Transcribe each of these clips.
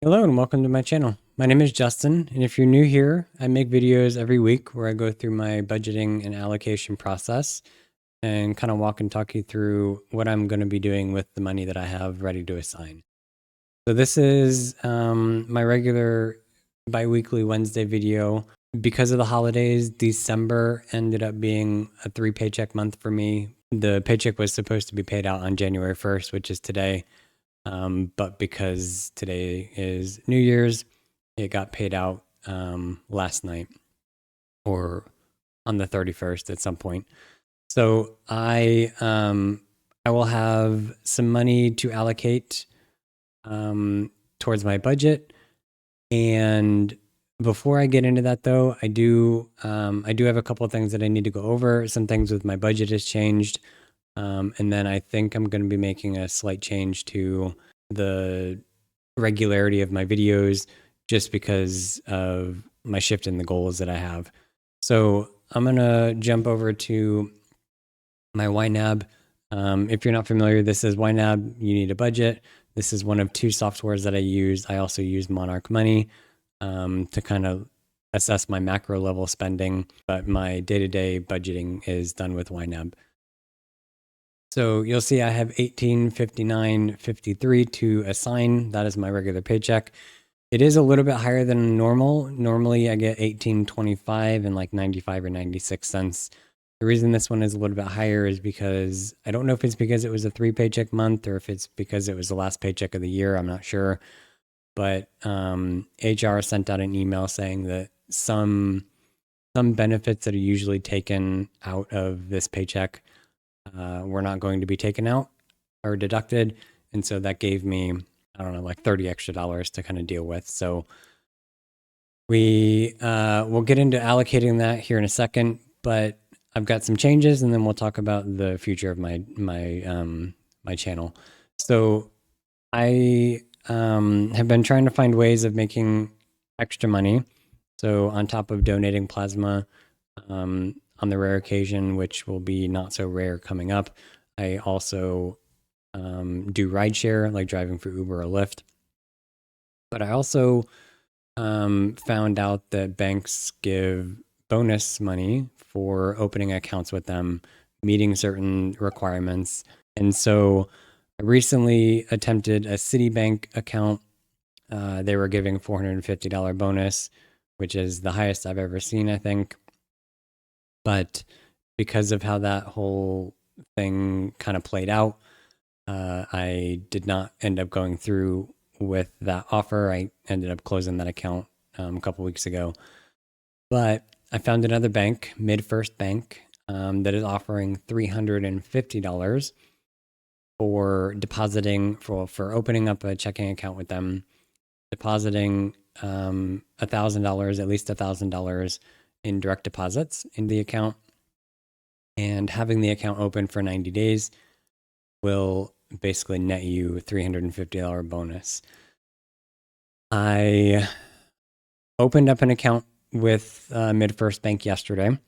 Hello and welcome to my channel. My name is Justin, and if you're new here, I make videos every week where I go through my budgeting and allocation process and kind of walk and talk you through what I'm going to be doing with the money that I have ready to assign. So this is my regular bi-weekly Wednesday video. Because of the holidays, December ended up being a 3 paycheck month for me. The paycheck was supposed to be paid out on January 1st, which is today. But because today is New Year's, it got paid out last night or on the 31st at some point. So I will have some money to allocate towards my budget. And before I get into that, though, I do have a couple of things that I need to go over. Some things with my budget has changed. And then I think I'm going to be making a slight change to the regularity of my videos just because of my shift in the goals that I have. So I'm going to jump over to my YNAB. If you're not familiar, this is YNAB. You need a budget. This is one of two softwares that I use. I also use Monarch Money to kind of assess my macro level spending, but my day-to-day budgeting is done with YNAB. So you'll see I have $18.59.53 to assign. That is my regular paycheck. It is a little bit higher than normal. Normally I get $18.25 and like 95 or 96 cents. The reason this one is a little bit higher is because I don't know if it's because it was a 3 paycheck month or if it's because it was the last paycheck of the year. I'm not sure. But HR sent out an email saying that some benefits that are usually taken out of this paycheck were not going to be taken out or deducted. And so that gave me, I don't know, like $30 extra to kind of deal with. So we'll get into allocating that here in a second, but I've got some changes and then we'll talk about the future of my channel. So I have been trying to find ways of making extra money. So on top of donating plasma, on the rare occasion, which will be not so rare coming up, I also do rideshare, like driving for Uber or Lyft. But I also found out that banks give bonus money for opening accounts with them, meeting certain requirements. And so I recently attempted a Citibank account. They were giving $450 bonus, which is the highest I've ever seen, I think. But because of how that whole thing kind of played out, I did not end up going through with that offer. I ended up closing that account a couple weeks ago. But I found another bank, MidFirst Bank, that is offering $350 for depositing for opening up a checking account with them, depositing $1,000, at least $1,000 in direct deposits in the account, and having the account open for 90 days will basically net you a $350 bonus. I opened up an account with MidFirst Bank yesterday.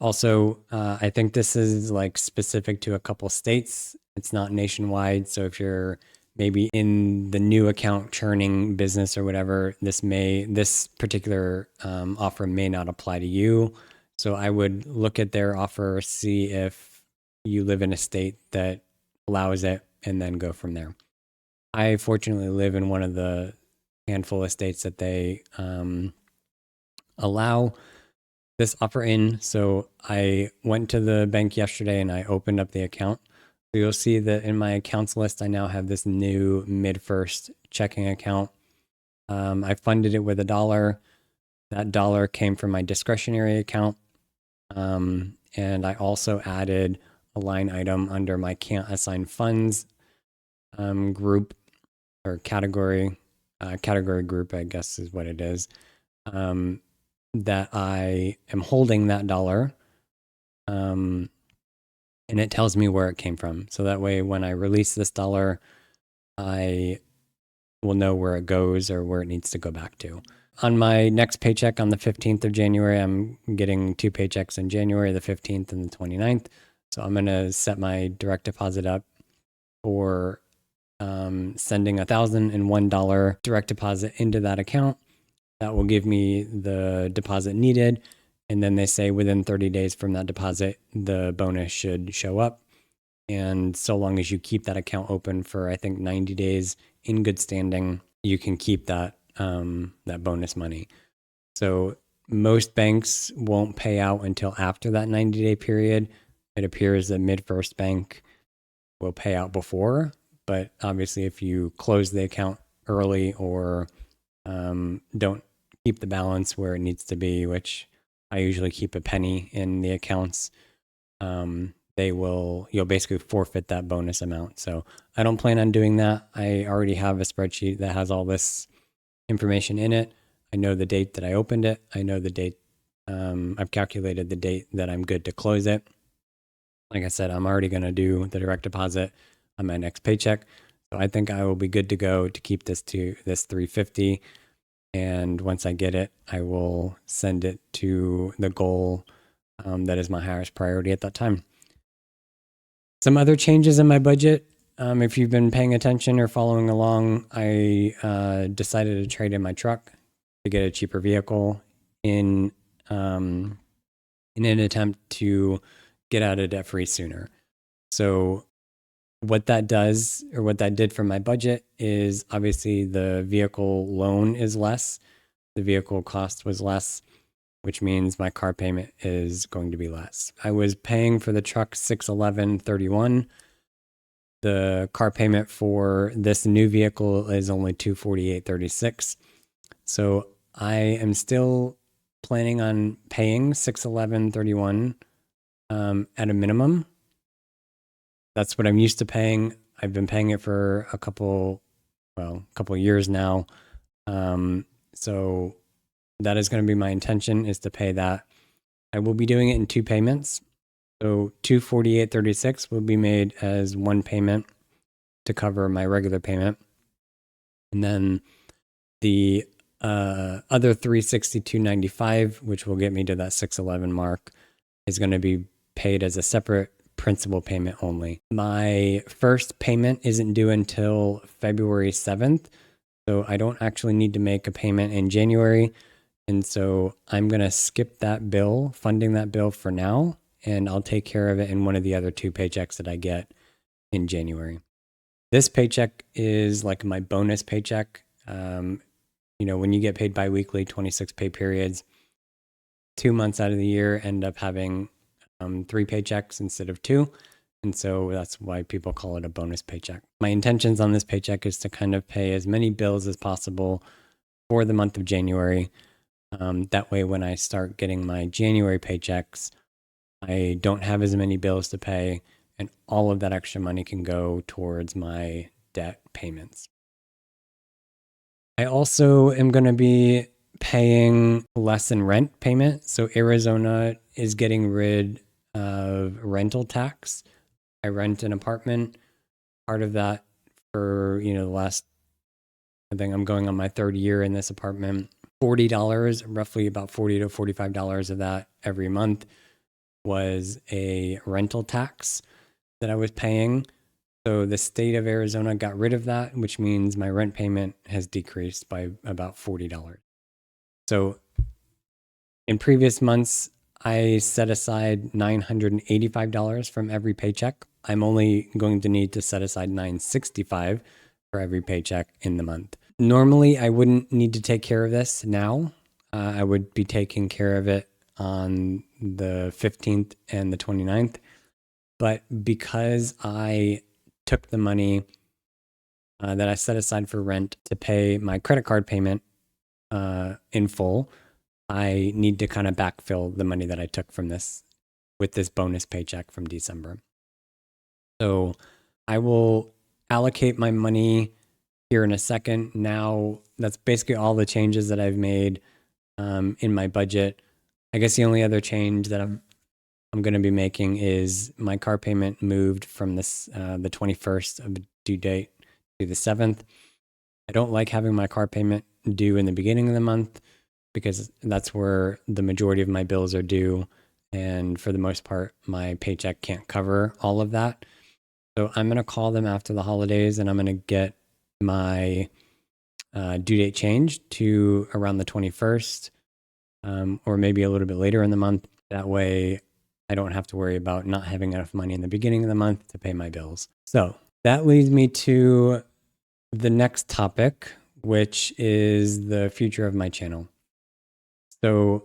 Also, I think this is like specific to a couple states. It's not nationwide. So if you're maybe in the new account churning business or whatever, this particular offer may not apply to you. So I would look at their offer, see if you live in a state that allows it, and then go from there. I fortunately live in one of the handful of states that they allow this offer in. So I went to the bank yesterday and I opened up the account. So you'll see that in my accounts list, I now have this new MidFirst checking account. I funded it with $1. That dollar came from my discretionary account. And I also added a line item under my can't assign funds group or category group, I guess is what it is, that I am holding that dollar. And it tells me where it came from. So that way, when I release this dollar, I will know where it goes or where it needs to go back to. On my next paycheck on the 15th of January, I'm getting 2 paychecks in January, the 15th and the 29th. So I'm going to set my direct deposit up for sending $1,001 direct deposit into that account. That will give me the deposit needed. And then they say within 30 days from that deposit, the bonus should show up. And so long as you keep that account open for, I think, 90 days in good standing, you can keep that that bonus money. So most banks won't pay out until after that 90-day period. It appears that MidFirst Bank will pay out before, but obviously if you close the account early or don't keep the balance where it needs to be, which I usually keep a penny in the accounts, you'll basically forfeit that bonus amount. So I don't plan on doing that. I already have a spreadsheet that has all this information in it. I know the date that I opened it. I know the date. I've calculated the date that I'm good to close it. Like I said, I'm already going to do the direct deposit on my next paycheck. So I think I will be good to go to keep this to this $350. And once I get it, I will send it to the goal that is my highest priority at that time. Some other changes in my budget. If you've been paying attention or following along, I decided to trade in my truck to get a cheaper vehicle in an attempt to get out of debt free sooner. So what that does, or what that did for my budget, is obviously the vehicle loan is less, the vehicle cost was less, which means my car payment is going to be less. I was paying for the truck $611.31. The car payment for this new vehicle is only $248.36. So I am still planning on paying $611.31 at a minimum. That's what I'm used to paying. I've been paying it for a couple of years now. So that is going to be my intention, is to pay that. I will be doing it in 2 payments. So $248.36 will be made as one payment to cover my regular payment. And then the other $362.95, which will get me to that $611 mark, is going to be paid as a separate principal payment only. My first payment isn't due until February 7th. So I don't actually need to make a payment in January. And so I'm going to skip that bill, funding that bill for now, and I'll take care of it in one of the other 2 paychecks that I get in January. This paycheck is like my bonus paycheck. When you get paid biweekly, 26 pay periods, 2 months out of the year end up having 3 paychecks instead of 2. And so that's why people call it a bonus paycheck. My intentions on this paycheck is to kind of pay as many bills as possible for the month of January. That way, when I start getting my January paychecks, I don't have as many bills to pay, and all of that extra money can go towards my debt payments. I also am going to be paying less in rent payment. So Arizona is getting rid of rental tax. I rent an apartment. Part of that for, the last, I think I'm going on my 3rd year in this apartment, $40, roughly about $40 to $45 of that every month was a rental tax that I was paying. So the state of Arizona got rid of that, which means my rent payment has decreased by about $40. So in previous months, I set aside $985 from every paycheck. I'm only going to need to set aside $965 for every paycheck in the month. Normally, I wouldn't need to take care of this now. I would be taking care of it on the 15th and the 29th. But because I took the money that I set aside for rent to pay my credit card payment in full, I need to kind of backfill the money that I took from this with this bonus paycheck from December. So I will allocate my money here in a second. Now, that's basically all the changes that I've made in my budget. I guess the only other change that I'm going to be making is my car payment moved from the 21st of the due date to the 7th. I don't like having my car payment due in the beginning of the month because that's where the majority of my bills are due. And for the most part, my paycheck can't cover all of that. So I'm going to call them after the holidays, and I'm going to get my due date changed to around the 21st, or maybe a little bit later in the month. That way I don't have to worry about not having enough money in the beginning of the month to pay my bills. So that leads me to the next topic, which is the future of my channel. So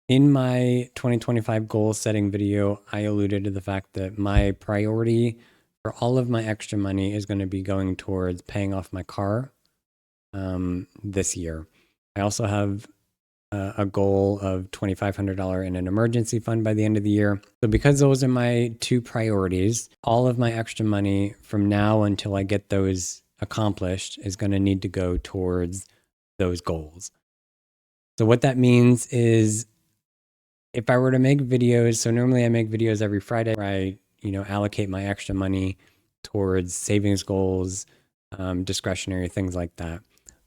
in my 2025 goal setting video, I alluded to the fact that my priority for all of my extra money is going to be going towards paying off my car this year. I also have a goal of $2,500 in an emergency fund by the end of the year. So because those are my two priorities, all of my extra money from now until I get those accomplished is going to need to go towards those goals. So what that means is if I were to make videos, so normally I make videos every Friday where I, allocate my extra money towards savings goals, discretionary things like that.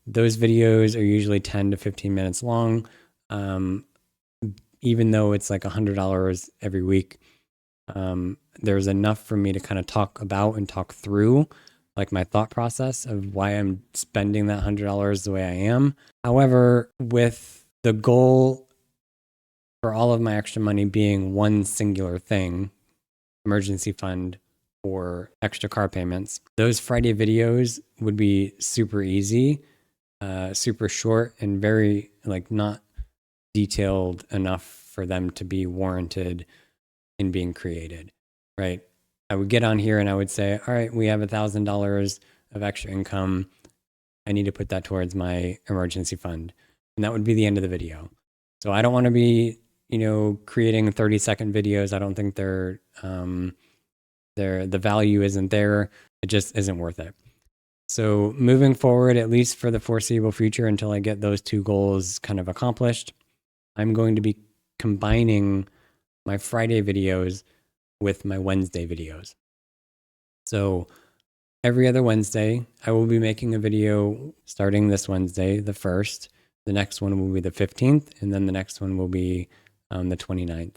Those videos are usually 10 to 15 minutes long. Even though it's like $100 every week, there's enough for me to kind of talk about and talk through like my thought process of why I'm spending that $100 the way I am. However, with the goal for all of my extra money being one singular thing, emergency fund or extra car payments, those Friday videos would be super easy, super short, and very not detailed enough for them to be warranted in being created, right? I would get on here and I would say, all right, we have $1,000 of extra income. I need to put that towards my emergency fund. And that would be the end of the video. So I don't want to be, creating 30-second videos. I don't think the value isn't there. It just isn't worth it. So moving forward, at least for the foreseeable future, until I get those two goals kind of accomplished, I'm going to be combining my Friday videos with my Wednesday videos. So every other Wednesday, I will be making a video starting this Wednesday, the 1st. The next one will be the 15th, and then the next one will be the 29th.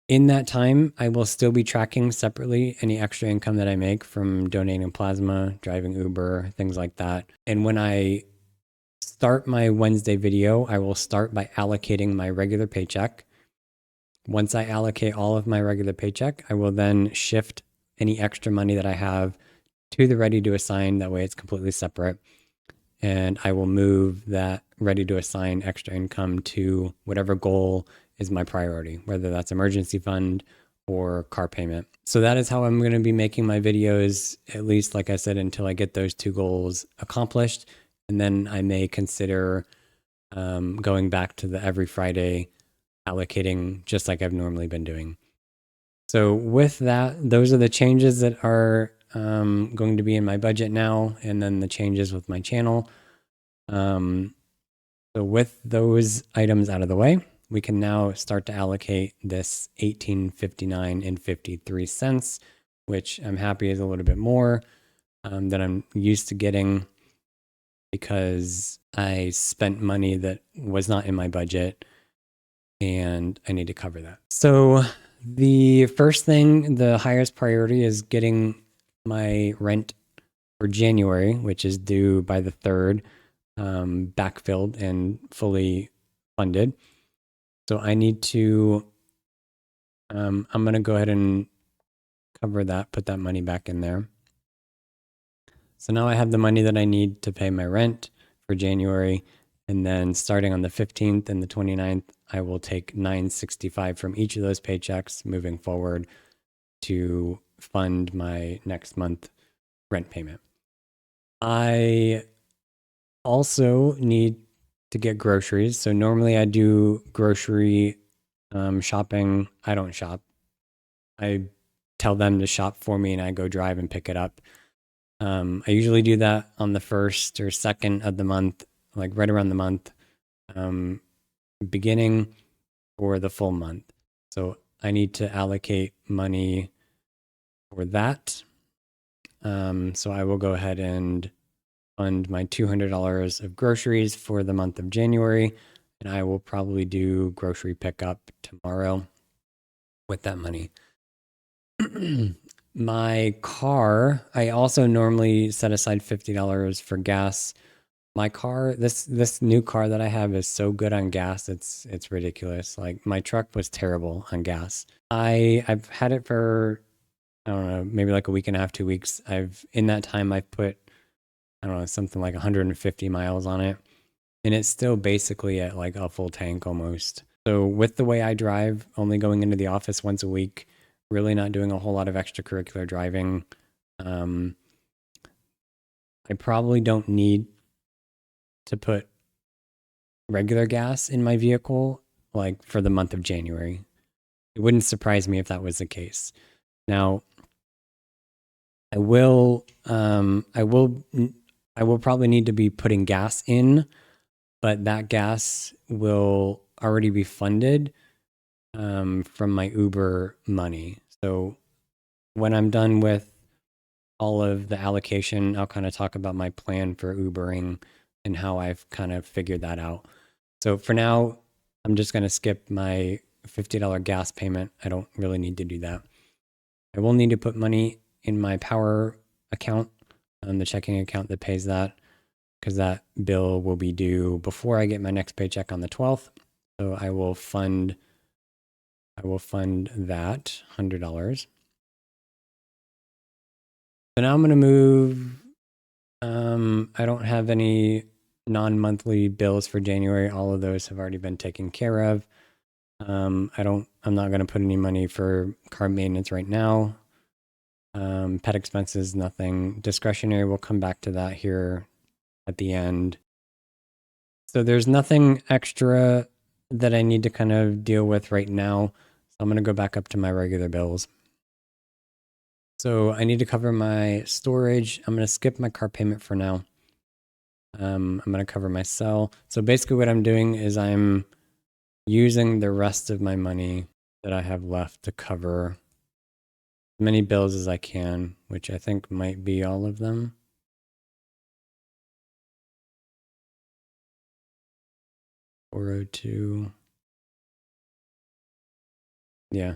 In that time, I will still be tracking separately any extra income that I make from donating plasma, driving Uber, things like that. And when I start my Wednesday video, I will start by allocating my regular paycheck. Once I allocate all of my regular paycheck, I will then shift any extra money that I have to the ready to assign. That way it's completely separate. And I will move that ready to assign extra income to whatever goal is my priority, whether that's emergency fund or car payment. So that is how I'm going to be making my videos, at least, like I said, until I get those two goals accomplished. And then I may consider going back to the every Friday allocating just like I've normally been doing. So with that, those are the changes that are going to be in my budget now, and then the changes with my channel. So with those items out of the way, we can now start to allocate this $18.59.53, which I'm happy is a little bit more than I'm used to getting because I spent money that was not in my budget and I need to cover that. So the first thing, the highest priority is getting my rent for January, which is due by the 3rd, backfilled and fully funded. So I need to, I'm going to go ahead and cover that, put that money back in there. So now I have the money that I need to pay my rent for January. And then starting on the 15th and the 29th, I will take $965 from each of those paychecks moving forward to fund my next month rent payment. I also need to get groceries. So normally I do grocery shopping. I don't shop. I tell them to shop for me and I go drive and pick it up. I usually do that on the 1st or 2nd of the month, like right around the month beginning or the full month. So I need to allocate money for that. So I will go ahead and fund my $200 of groceries for the month of January, and I will probably do grocery pickup tomorrow with that money. My car, I also normally set aside $50 for gas. My car, this new car that I have is so good on gas, it's ridiculous. Like my truck was terrible on gas. I've had it for, I don't know, maybe like a week and a half, 2 weeks. In that time I've put, I don't know, something like 150 miles on it, and it's still basically at like a full tank almost. So with the way I drive, only going into the office once a week, really not doing a whole lot of extracurricular driving, um, I probably don't need to put regular gas in my vehicle like for the month of January. It wouldn't surprise me if that was the case. Now, I will I will probably need to be putting gas in, but that gas will already be funded from my Uber money. So when I'm done with all of the allocation, I'll kind of talk about my plan for Ubering and how I've kind of figured that out. So for now, I'm just going to skip my $50 gas payment. I don't really need to do that. I will need to put money in my power account, the checking account that pays that, because that bill will be due before I get my next paycheck on the 12th. So I will fund that $100. So now I'm going to move. I don't have any non-monthly bills for January. All of those have already been taken care of. I'm not going to put any money for car maintenance right now. Pet expenses, nothing. Discretionary, we'll come back to that here at the end. So there's nothing extra that I need to kind of deal with right now. So I'm going to go back up to my regular bills. So I need to cover my storage. I'm going to skip my car payment for now. I'm going to cover my cell. So basically what I'm doing is I'm using the rest of my money that I have left to cover as many bills as I can, which I think might be all of them. $402. Yeah.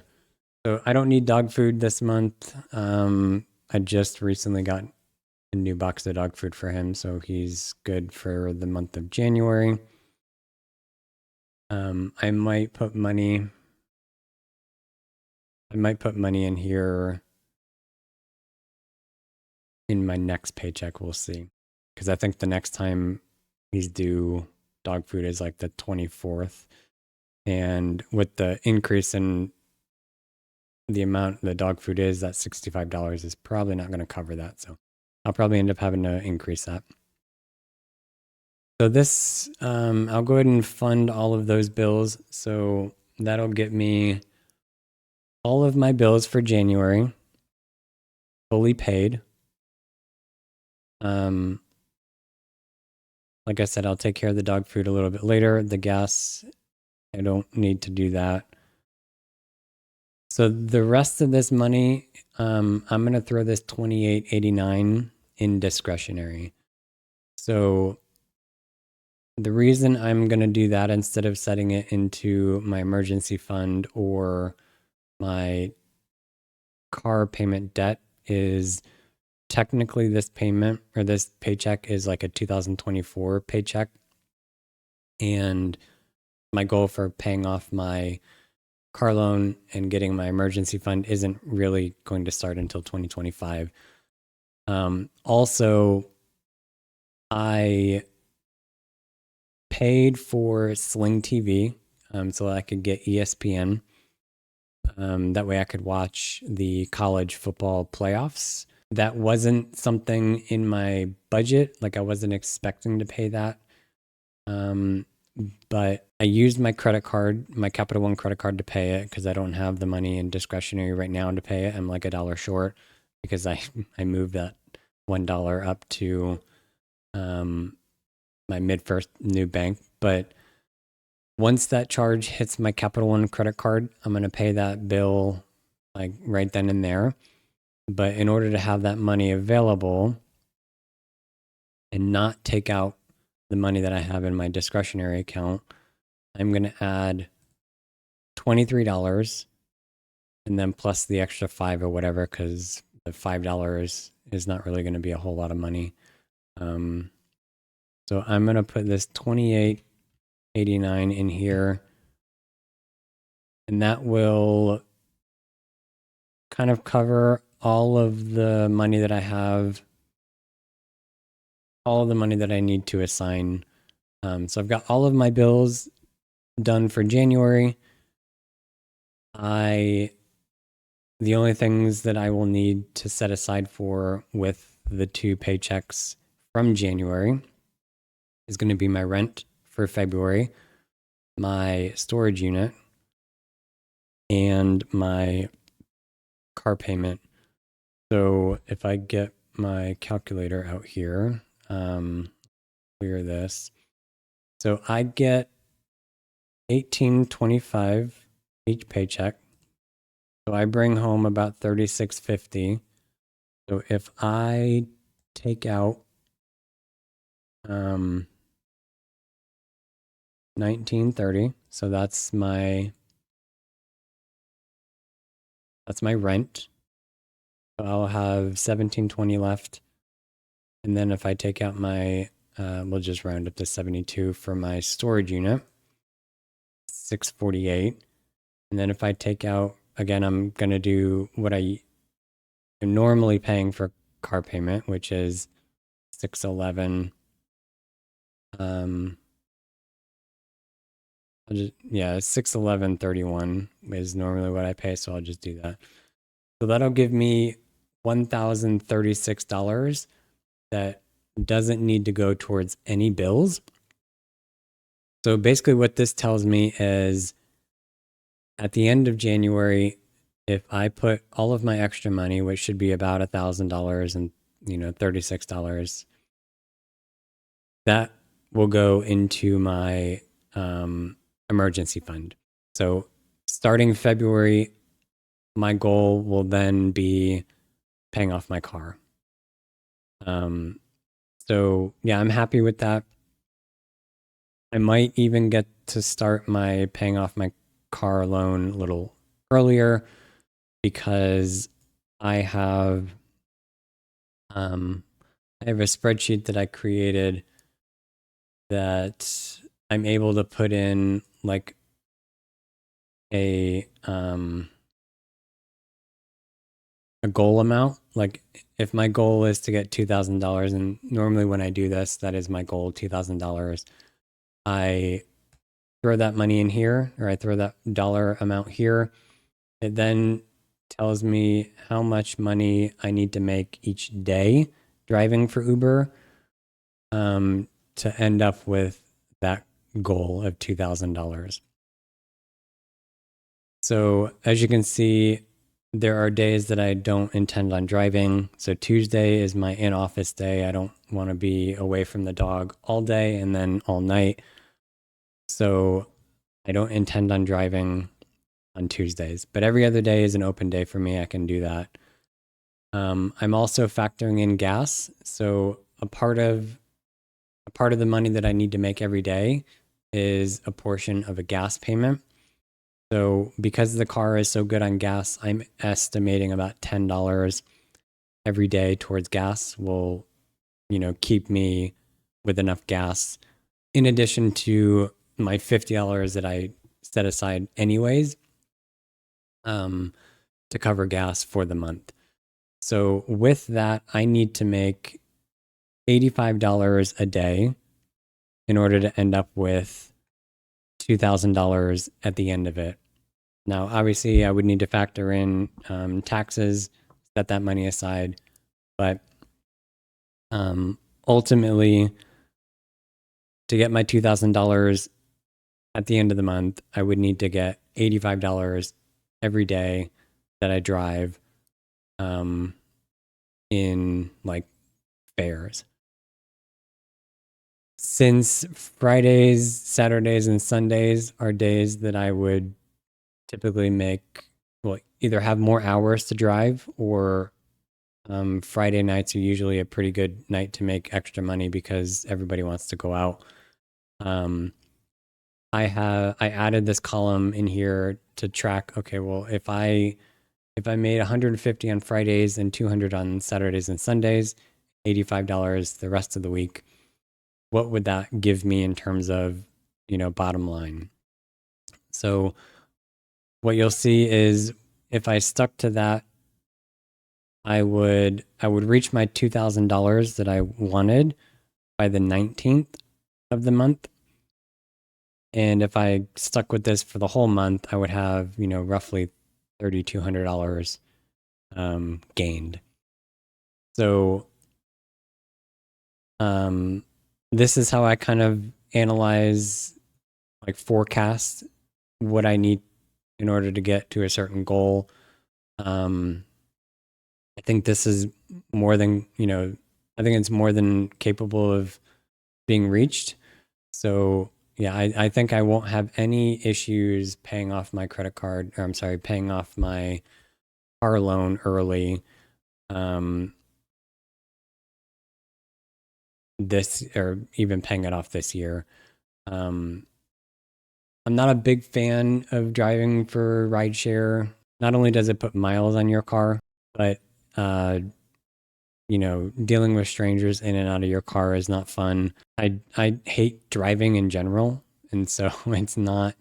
So I don't need dog food this month. I just recently got a new box of dog food for him, so he's good for the month of January. I might put money in here in my next paycheck. We'll see. Because I think the next time he's due dog food is like the 24th. And with the increase in the amount the dog food is, that $65 is probably not going to cover that. So I'll probably end up having to increase that. So this, I'll go ahead and fund all of those bills. So that'll get me all of my bills for January fully paid. Like I said, I'll take care of the dog food a little bit later. The gas, I don't need to do that. So the rest of this money, I'm going to throw this $28.89 in discretionary. So the reason I'm going to do that instead of setting it into my emergency fund or my car payment debt is technically this payment or this paycheck is like a 2024 paycheck. And my goal for paying off my car loan and getting my emergency fund isn't really going to start until 2025. Also, I paid for Sling TV so I could get ESPN. That way I could watch the college football playoffs. That wasn't something in my budget. Like I wasn't expecting to pay that. But I used my credit card, my Capital One credit card to pay it because I don't have the money in discretionary right now to pay it. I'm like $1 short because I moved that $1 up to my MidFirst new bank. But once that charge hits my Capital One credit card, I'm going to pay that bill like right then and there. But in order to have that money available and not take out the money that I have in my discretionary account, I'm going to add $23 and then plus the extra $5 or whatever, because the $5 is not really going to be a whole lot of money. So I'm going to put this $28.89 in here, and that will kind of cover all of the money that I have, all of the money that I need to assign. So I've got all of my bills done for January. The only things that I will need to set aside for with the 2 paychecks from January is going to be my rent for February, my storage unit, and my car payment. So if I get my calculator out here, clear this. So I get $18.25 each paycheck. So I bring home about $36.50. So if I take out $19.30, so that's my rent. So I'll have $17.20 left. And then if I take out my we'll just round up to 72 for my storage unit, $6.48. And then if I take out, again, I'm going to do what I'm normally paying for car payment, which is $6.11. $6.11.31 is normally what I pay, so I'll just do that. So that'll give me $1,036 that doesn't need to go towards any bills. So basically what this tells me is at the end of January, if I put all of my extra money, which should be about $1,000 and $36, that will go into my emergency fund. So starting February, my goal will then be paying off my car. So yeah, I'm happy with that. I might even get to start my paying off my car loan a little earlier because I have a spreadsheet that I created that I'm able to put in like a goal amount. Like if my goal is to get $2,000, and normally when I do this, that is my goal, $2,000. I throw that money in here, or I throw that dollar amount here. It then tells me how much money I need to make each day driving for Uber to end up with that goal of $2,000. So as you can see, there are days that I don't intend on driving. So Tuesday is my in-office day. I don't want to be away from the dog all day and then all night. So I don't intend on driving on Tuesdays, but every other day is an open day for me. I can do that. I'm also factoring in gas. So a part of the money that I need to make every day is a portion of a gas payment. So because the car is so good on gas, I'm estimating about $10 every day towards gas will, keep me with enough gas, in addition to my $50 that I set aside anyways, to cover gas for the month. So with that, I need to make $85 a day in order to end up with $2,000 at the end of it. Now, obviously, I would need to factor in taxes, set that money aside, but ultimately, to get my $2,000 at the end of the month, I would need to get $85 every day that I drive in like fares. Since Fridays, Saturdays, and Sundays are days that I would typically either have more hours to drive, or Friday nights are usually a pretty good night to make extra money because everybody wants to go out. I added this column in here to track, okay, well, if I if I made 150 on Fridays and 200 on Saturdays and Sundays, $85 the rest of the week, what would that give me in terms of, bottom line? So what you'll see is if I stuck to that, I would reach my $2,000 that I wanted by the 19th of the month. And if I stuck with this for the whole month, I would have, roughly $3,200 gained. So this is how I kind of analyze, like forecast what I need in order to get to a certain goal. I think this is more than, I think it's more than capable of being reached. So yeah, I think I won't have any issues paying off my credit card, or I'm sorry, paying off my car loan early. This, or even paying it off this year. I'm not a big fan of driving for rideshare. Not only does it put miles on your car, but dealing with strangers in and out of your car is not fun. I hate driving in general, and so it's not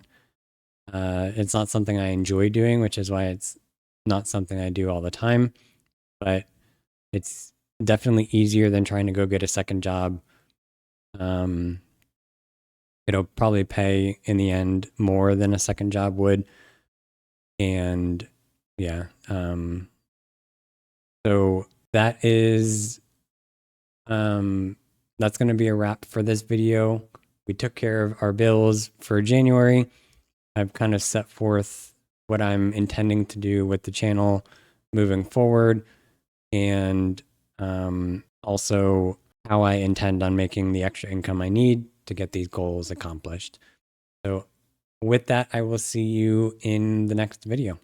something I enjoy doing, which is why it's not something I do all the time. But it's definitely easier than trying to go get a second job. It'll probably pay in the end more than a second job would. And yeah, so that is, that's going to be a wrap for this video. We took care of our bills for January. I've kind of set forth what I'm intending to do with the channel moving forward, and also how I intend on making the extra income I need to get these goals accomplished. So with that, I will see you in the next video.